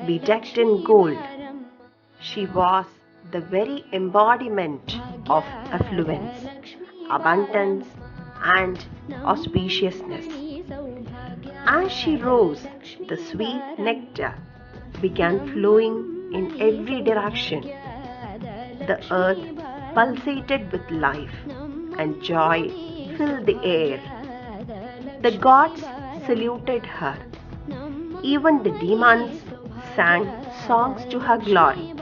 bedecked in gold. She was the very embodiment of affluence, abundance, and auspiciousness. As she rose, the sweet nectar began flowing in every direction. The earth pulsated with life, and joy filled the air. The gods saluted her. Even the demons sang songs to her glory.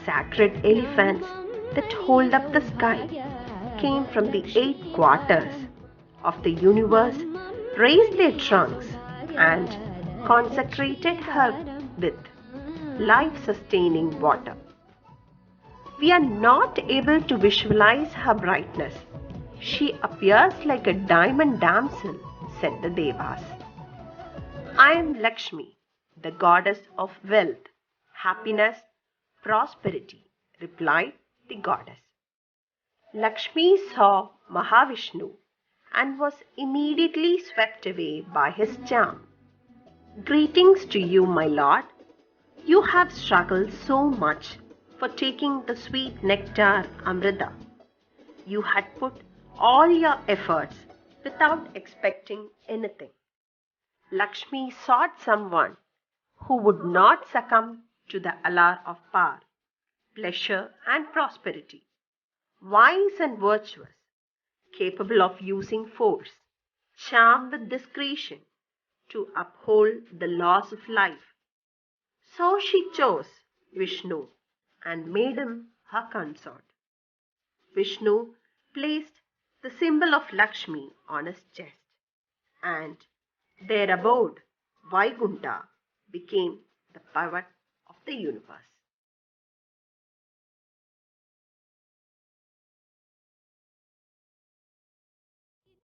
Sacred elephants that hold up the sky came from the 8 quarters of the universe, raised their trunks, and consecrated her with life sustaining water. We are not able to visualize her brightness. She appears like a diamond damsel, said the Devas. I am Lakshmi, the goddess of wealth, happiness, prosperity, replied the goddess. Lakshmi saw Mahavishnu and was immediately swept away by his charm. Greetings to you, my lord. You have struggled so much for taking the sweet nectar Amrita. You had put all your efforts without expecting anything. Lakshmi sought someone who would not succumb to the allure of power, pleasure, and prosperity. Wise and virtuous, capable of using force, charmed with discretion to uphold the laws of life. So she chose Vishnu and made him her consort. Vishnu placed the symbol of Lakshmi on his chest, and their abode, Vaikunta, became the pivot of the universe.